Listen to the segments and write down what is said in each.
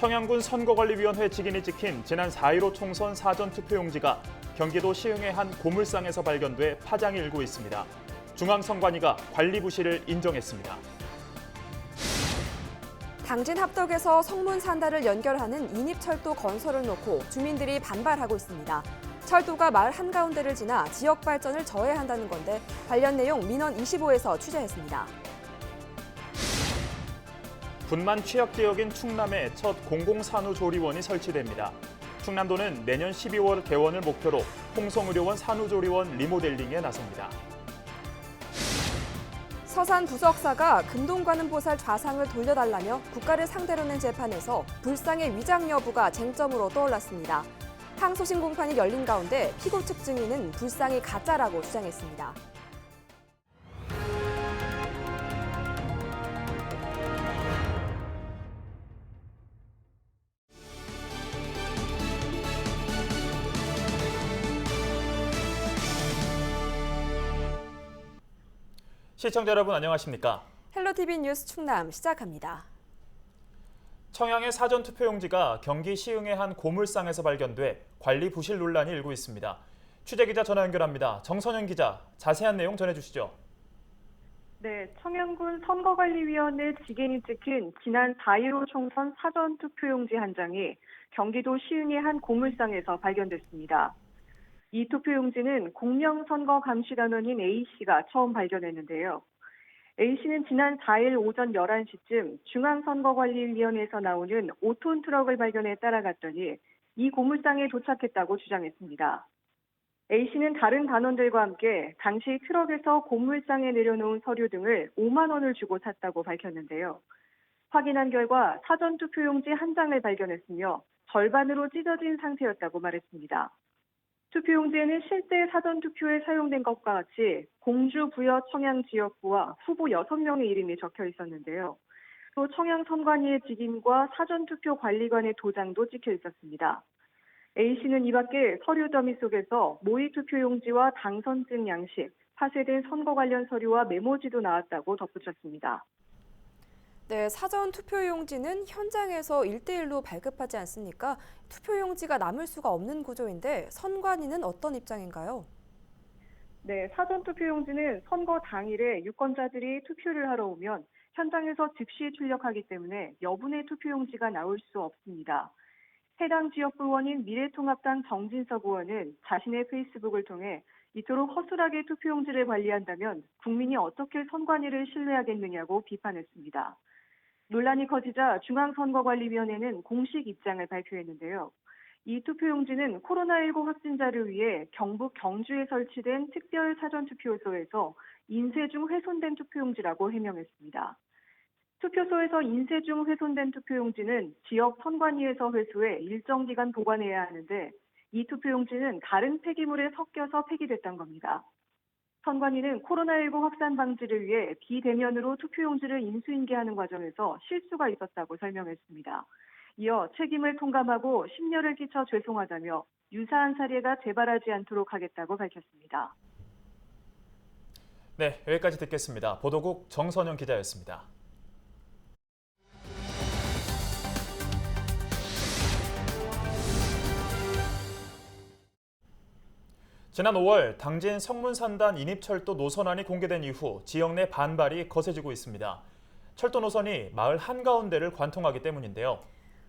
청양군 선거관리위원회 직인이 찍힌 지난 4.15 총선 사전투표용지가 경기도 시흥의 한 고물상에서 발견돼 파장이 일고 있습니다. 중앙선관위가 관리 부실을 인정했습니다. 당진 합덕에서 성문산단을 연결하는 인입철도 건설을 놓고 주민들이 반발하고 있습니다. 철도가 마을 한가운데를 지나 지역 발전을 저해한다는 건데 관련 내용 민원 25에서 취재했습니다. 군만 취약 지역인 충남에 첫 공공산후조리원이 설치됩니다. 충남도는 내년 12월 개원을 목표로 홍성의료원 산후조리원 리모델링에 나섭니다. 서산 부석사가 금동관음보살 좌상을 돌려달라며 국가를 상대로 낸 재판에서 불상의 위장 여부가 쟁점으로 떠올랐습니다. 항소심 공판이 열린 가운데 피고 측 증인은 불상이 가짜라고 주장했습니다. 시청자 여러분 안녕하십니까? 헬로티비 뉴스 충남 시작합니다. 청양의 사전투표용지가 경기 시흥의 한 고물상에서 발견돼 관리 부실 논란이 일고 있습니다. 취재기자 전화 연결합니다. 정선영 기자, 자세한 내용 전해주시죠. 네, 청양군 선거관리위원회 직인이 찍힌 지난 4.15 총선 사전투표용지 한 장이 경기도 시흥의 한 고물상에서 발견됐습니다. 이 투표용지는 공명선거감시단원인 A씨가 처음 발견했는데요. A씨는 지난 4일 오전 11시쯤 중앙선거관리위원회에서 나오는 5톤 트럭을 발견해 따라갔더니 이 고물상에 도착했다고 주장했습니다. A씨는 다른 단원들과 함께 당시 트럭에서 고물상에 내려놓은 서류 등을 5만 원을 주고 샀다고 밝혔는데요. 확인한 결과 사전투표용지 한 장을 발견했으며 절반으로 찢어진 상태였다고 말했습니다. 투표용지에는 실제 사전투표에 사용된 것과 같이 공주 부여 청양 지역구와 후보 6명의 이름이 적혀 있었는데요. 또 청양 선관위의 직인과 사전투표 관리관의 도장도 찍혀 있었습니다. A씨는 이 밖에 서류 더미 속에서 모의 투표용지와 당선증 양식, 파쇄된 선거 관련 서류와 메모지도 나왔다고 덧붙였습니다. 네, 사전 투표용지는 현장에서 1대1로 발급하지 않습니까? 투표용지가 남을 수가 없는 구조인데 선관위는 어떤 입장인가요? 네, 사전 투표용지는 선거 당일에 유권자들이 투표를 하러 오면 현장에서 즉시 출력하기 때문에 여분의 투표용지가 나올 수 없습니다. 해당 지역구 의원인 미래통합당 정진석 의원은 자신의 페이스북을 통해 이토록 허술하게 투표용지를 관리한다면 국민이 어떻게 선관위를 신뢰하겠느냐고 비판했습니다. 논란이 커지자 중앙선거관리위원회는 공식 입장을 발표했는데요. 이 투표용지는 코로나19 확진자를 위해 경북 경주에 설치된 특별 사전투표소에서 인쇄 중 훼손된 투표용지라고 해명했습니다. 투표소에서 인쇄 중 훼손된 투표용지는 지역 선관위에서 회수해 일정 기간 보관해야 하는데 이 투표용지는 다른 폐기물에 섞여서 폐기됐던 겁니다. 선관위는 코로나19 확산 방지를 위해 비대면으로 투표용지를 인수인계하는 과정에서 실수가 있었다고 설명했습니다. 이어 책임을 통감하고 심려를 끼쳐 죄송하다며 유사한 사례가 재발하지 않도록 하겠다고 밝혔습니다. 네, 여기까지 듣겠습니다. 보도국 정선영 기자였습니다. 지난 5월 당진 성문산단 인입철도 노선안이 공개된 이후 지역 내 반발이 거세지고 있습니다. 철도 노선이 마을 한가운데를 관통하기 때문인데요.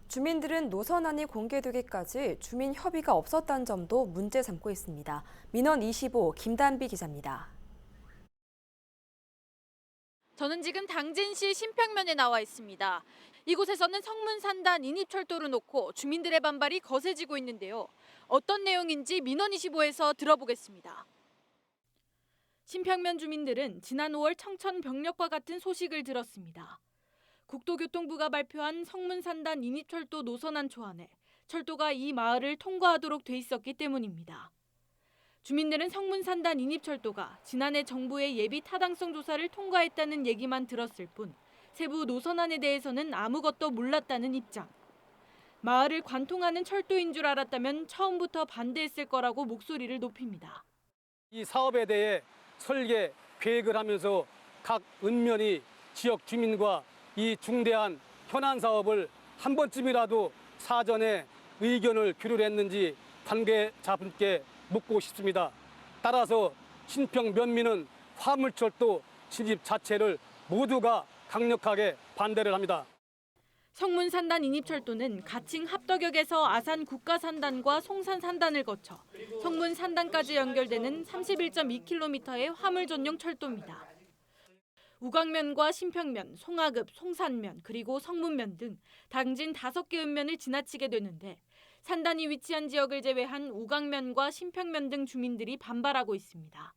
주민들은 노선안이 공개되기까지 주민 협의가 없었다는 점도 문제 삼고 있습니다. 민원 25 김단비 기자입니다. 저는 지금 당진시 신평면에 나와 있습니다. 이곳에서는 성문산단 인입철도를 놓고 주민들의 반발이 거세지고 있는데요. 어떤 내용인지 민원 25에서 들어보겠습니다. 신평면 주민들은 지난 5월 청천벽력과 같은 소식을 들었습니다. 국토교통부가 발표한 성문산단 인입철도 노선안 초안에 철도가 이 마을을 통과하도록 돼 있었기 때문입니다. 주민들은 성문산단 인입철도가 지난해 정부의 예비 타당성 조사를 통과했다는 얘기만 들었을 뿐 세부 노선안에 대해서는 아무것도 몰랐다는 입장. 마을을 관통하는 철도인 줄 알았다면 처음부터 반대했을 거라고 목소리를 높입니다. 이 사업에 대해 설계, 계획을 하면서 각 읍면이 지역 주민과 이 중대한 현안 사업을 한 번쯤이라도 사전에 의견을 교류했는지 관계자분께 묻고 싶습니다. 따라서 신평 면민은 화물철도 진입 자체를 모두가 강력하게 반대를 합니다. 성문산단 인입철도는 가칭 합덕역에서 아산 국가산단과 송산산단을 거쳐 성문산단까지 연결되는 31.2km의 화물 전용 철도입니다. 우광면과 신평면, 송하급, 송산면, 그리고 성문면 등 당진 5개 읍면을 지나치게 되는데 산단이 위치한 지역을 제외한 우광면과 신평면 등 주민들이 반발하고 있습니다.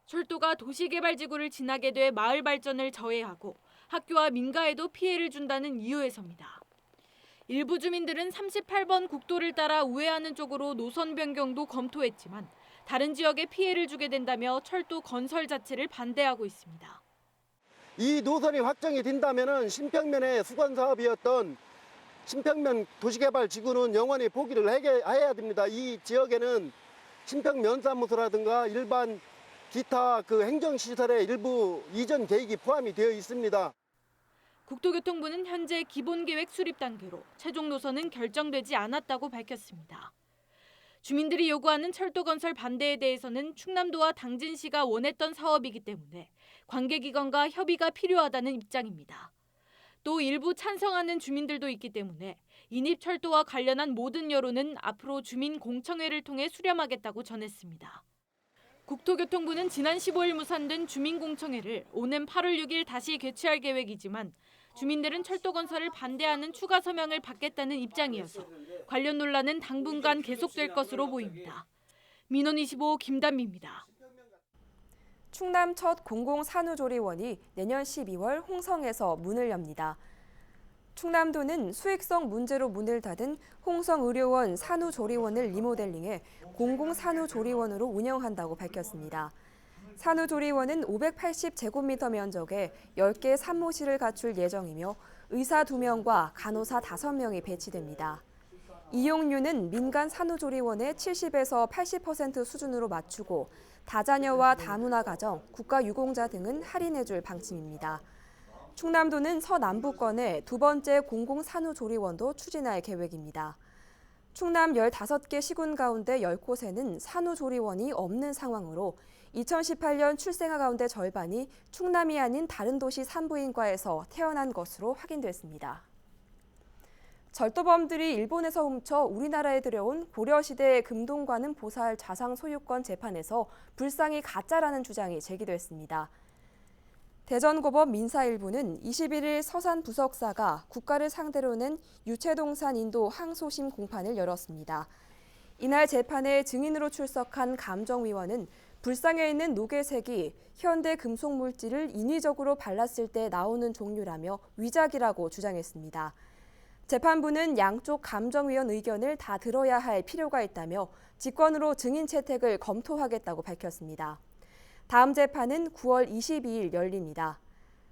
철도가 도시개발지구를 지나게 돼 마을 발전을 저해하고 학교와 민가에도 피해를 준다는 이유에서입니다. 일부 주민들은 38번 국도를 따라 우회하는 쪽으로 노선 변경도 검토했지만 다른 지역에 피해를 주게 된다며 철도 건설 자체를 반대하고 있습니다. 이 노선이 확정이 된다면 신평면의 수건 사업이었던 신평면 도시개발지구는 영원히 포기를 해야 됩니다. 이 지역에는 신평면사무소라든가 일반 기타 행정시설의 일부 이전 계획이 포함이 되어 있습니다. 국토교통부는 현재 기본계획 수립 단계로 최종 노선은 결정되지 않았다고 밝혔습니다. 주민들이 요구하는 철도 건설 반대에 대해서는 충남도와 당진시가 원했던 사업이기 때문에 관계기관과 협의가 필요하다는 입장입니다. 또 일부 찬성하는 주민들도 있기 때문에 인입철도와 관련한 모든 여론은 앞으로 주민공청회를 통해 수렴하겠다고 전했습니다. 국토교통부는 지난 15일 무산된 주민공청회를 오는 8월 6일 다시 개최할 계획이지만 주민들은 철도 건설을 반대하는 추가 서명을 받겠다는 입장이어서 관련 논란은 당분간 계속될 것으로 보입니다. 민원25 김단미입니다. 충남 첫 공공산후조리원이 내년 12월 홍성에서 문을 엽니다. 충남도는 수익성 문제로 문을 닫은 홍성의료원 산후조리원을 리모델링해 공공산후조리원으로 운영한다고 밝혔습니다. 산후조리원은 580제곱미터 면적에 10개 산모실을 갖출 예정이며 의사 2명과 간호사 5명이 배치됩니다. 이용료는 민간 산후조리원의 70에서 80% 수준으로 맞추고 다자녀와 다문화 가정, 국가유공자 등은 할인해줄 방침입니다. 충남도는 서남부권에 2번째 공공산후조리원도 추진할 계획입니다. 충남 15개 시군 가운데 10곳에는 산후조리원이 없는 상황으로 2018년 출생아 가운데 절반이 충남이 아닌 다른 도시 산부인과에서 태어난 것으로 확인됐습니다. 절도범들이 일본에서 훔쳐 우리나라에 들여온 고려시대 금동관음 보살 자상 소유권 재판에서 불상이 가짜라는 주장이 제기됐습니다. 대전고법 민사일부는 21일 서산 부석사가 국가를 상대로 낸 유체동산 인도 항소심 공판을 열었습니다. 이날 재판에 증인으로 출석한 감정위원은 불상에 있는 노괴색이 현대 금속 물질을 인위적으로 발랐을 때 나오는 종류라며 위작이라고 주장했습니다. 재판부는 양쪽 감정위원 의견을 다 들어야 할 필요가 있다며 직권으로 증인 채택을 검토하겠다고 밝혔습니다. 다음 재판은 9월 22일 열립니다.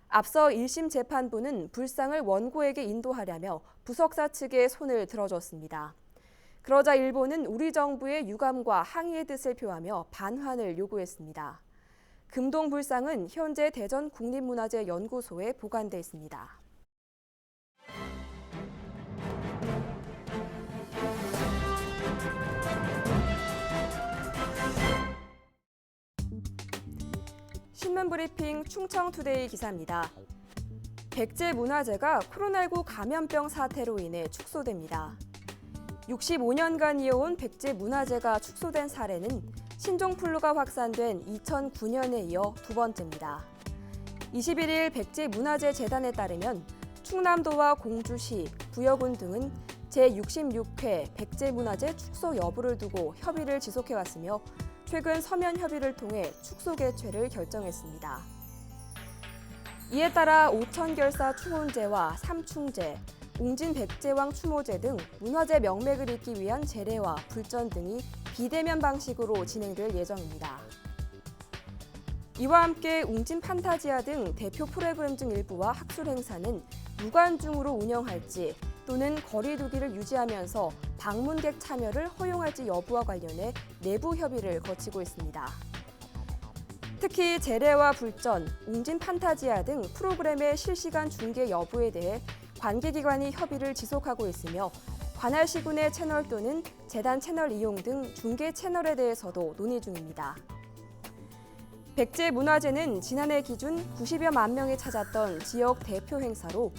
앞서 1심 재판부는 불상을 원고에게 인도하려며 부석사 측에 손을 들어줬습니다. 그러자 일본은 우리 정부의 유감과 항의의 뜻을 표하며 반환을 요구했습니다. 금동 불상은 현재 대전 국립문화재연구소에 보관돼 있습니다. 신문브리핑 충청투데이 기사입니다. 백제문화재가 코로나19 감염병 사태로 인해 축소됩니다. 65년간 이어온 백제문화재가 축소된 사례는 신종플루가 확산된 2009년에 이어 2번째입니다. 21일 백제문화재재단에 따르면 충남도와 공주시, 부여군 등은 제66회 백제문화재 축소 여부를 두고 협의를 지속해왔으며 최근 서면 협의를 통해 축소 개최를 결정했습니다. 이에 따라 오천결사 추혼제와 삼충제, 웅진백제왕 추모제 등 문화재 명맥을 잇기 위한 제례와 불전 등이 비대면 방식으로 진행될 예정입니다. 이와 함께 웅진 판타지아 등 대표 프로그램 중 일부와 학술 행사는 무관중으로 운영할지 또는 거리 두기를 유지하면서 방문객 참여를 허용할지 여부와 관련해 내부 협의를 거치고 있습니다. 특히 제례와 불전, 웅진 판타지아 등 프로그램의 실시간 중계 여부에 대해 관계기관이 협의를 지속하고 있으며 관할 시군의 채널 또는 재단 채널 이용 등 중계 채널에 대해서도 논의 중입니다. 백제문화제는 지난해 기준 90여만 명이 찾았던 지역 대표 행사로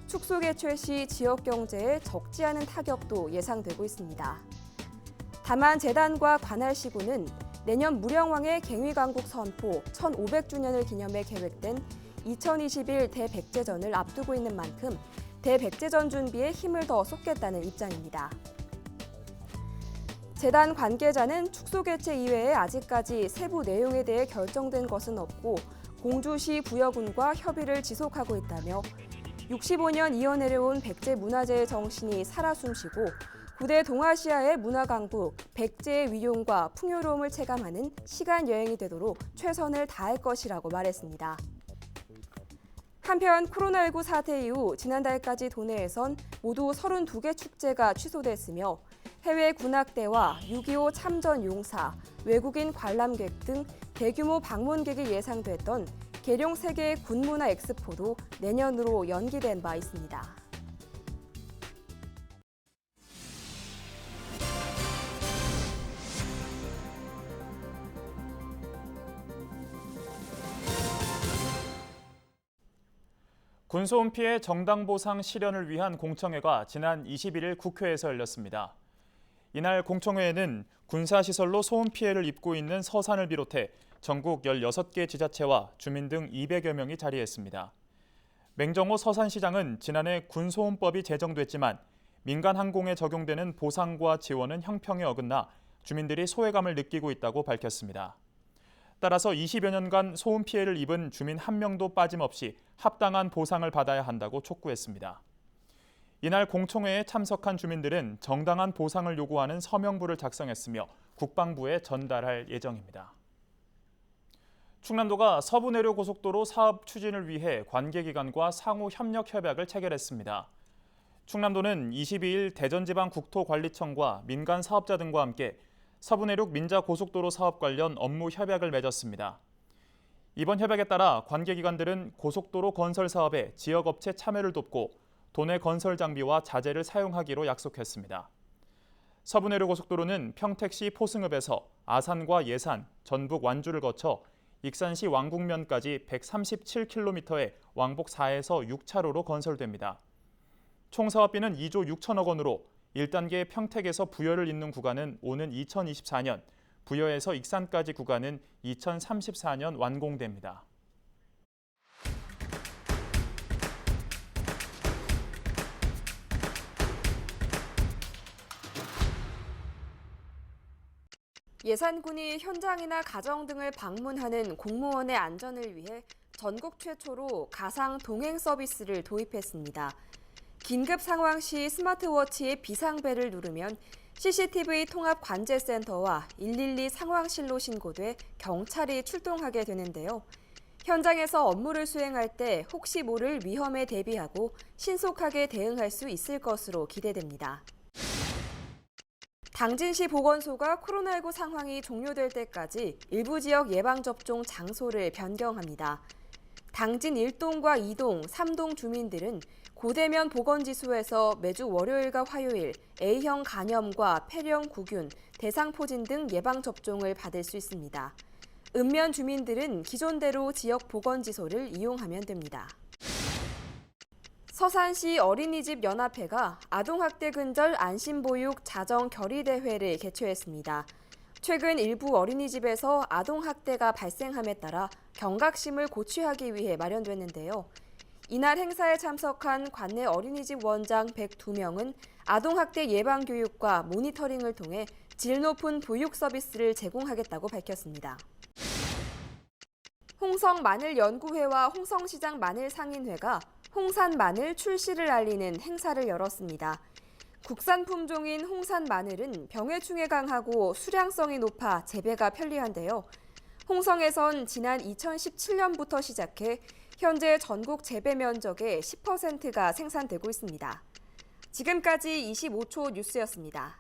축소 개최 시 지역 경제에 적지 않은 타격도 예상되고 있습니다. 다만 재단과 관할 시군은 내년 무령왕의 갱위강국 선포 1500주년을 기념해 계획된 2021 대백제전을 앞두고 있는 만큼 대백제전 준비에 힘을 더 쏟겠다는 입장입니다. 재단 관계자는 축소 개최 이외에 아직까지 세부 내용에 대해 결정된 것은 없고 공주시 부여군과 협의를 지속하고 있다며 65년 이어내려온 백제문화제의 정신이 살아 숨쉬고 구대 동아시아의 문화강국, 백제의 위용과 풍요로움을 체감하는 시간 여행이 되도록 최선을 다할 것이라고 말했습니다. 한편 코로나19 사태 이후 지난달까지 도내에선 모두 32개 축제가 취소됐으며 해외 군악대와 6.25 참전 용사, 외국인 관람객 등 대규모 방문객이 예상됐던 계룡 세계 군문화 엑스포도 내년으로 연기된 바 있습니다. 군소음 피해 정당 보상 실현을 위한 공청회가 지난 21일 국회에서 열렸습니다. 이날 공청회에는 군사시설로 소음 피해를 입고 있는 서산을 비롯해 전국 16개 지자체와 주민 등 200여 명이 자리했습니다. 맹정호 서산시장은 지난해 군소음법이 제정됐지만 민간 항공에 적용되는 보상과 지원은 형평에 어긋나 주민들이 소외감을 느끼고 있다고 밝혔습니다. 따라서 20여 년간 소음 피해를 입은 주민 한 명도 빠짐없이 합당한 보상을 받아야 한다고 촉구했습니다. 이날 공청회에 참석한 주민들은 정당한 보상을 요구하는 서명부를 작성했으며 국방부에 전달할 예정입니다. 충남도가 서부내륙고속도로 사업 추진을 위해 관계기관과 상호 협력 협약을 체결했습니다. 충남도는 22일 대전지방국토관리청과 민간 사업자 등과 함께 서부내륙 민자고속도로 사업 관련 업무 협약을 맺었습니다. 이번 협약에 따라 관계기관들은 고속도로 건설 사업에 지역업체 참여를 돕고 도내 건설 장비와 자재를 사용하기로 약속했습니다. 서부내륙고속도로는 평택시 포승읍에서 아산과 예산, 전북 완주를 거쳐 익산시 왕국면까지 137km의 왕복 4에서 6차로로 건설됩니다. 총 사업비는 2조 6천억 원으로 1단계 평택에서 부여를 잇는 구간은 오는 2024년, 부여에서 익산까지 구간은 2034년 완공됩니다. 예산군이 현장이나 가정 등을 방문하는 공무원의 안전을 위해 전국 최초로 가상 동행 서비스를 도입했습니다. 긴급 상황 시 스마트워치의 비상벨을 누르면 CCTV 통합 관제센터와 112 상황실로 신고돼 경찰이 출동하게 되는데요. 현장에서 업무를 수행할 때 혹시 모를 위험에 대비하고 신속하게 대응할 수 있을 것으로 기대됩니다. 당진시 보건소가 코로나19 상황이 종료될 때까지 일부 지역 예방접종 장소를 변경합니다. 당진 1동과 2동, 3동 주민들은 고대면 보건지소에서 매주 월요일과 화요일 A형 간염과 폐렴 구균, 대상포진 등 예방접종을 받을 수 있습니다. 읍면 주민들은 기존대로 지역 보건지소를 이용하면 됩니다. 서산시 어린이집 연합회가 아동학대 근절 안심보육 자정 결의대회를 개최했습니다. 최근 일부 어린이집에서 아동학대가 발생함에 따라 경각심을 고취하기 위해 마련됐는데요. 이날 행사에 참석한 관내 어린이집 원장 102명은 아동학대 예방교육과 모니터링을 통해 질 높은 보육 서비스를 제공하겠다고 밝혔습니다. 홍성마늘연구회와 홍성시장 마늘상인회가 홍산 마늘 출시를 알리는 행사를 열었습니다. 국산 품종인 홍산 마늘은 병해충에 강하고 수량성이 높아 재배가 편리한데요. 홍성에선 지난 2017년부터 시작해 현재 전국 재배 면적의 10%가 생산되고 있습니다. 지금까지 25초 뉴스였습니다.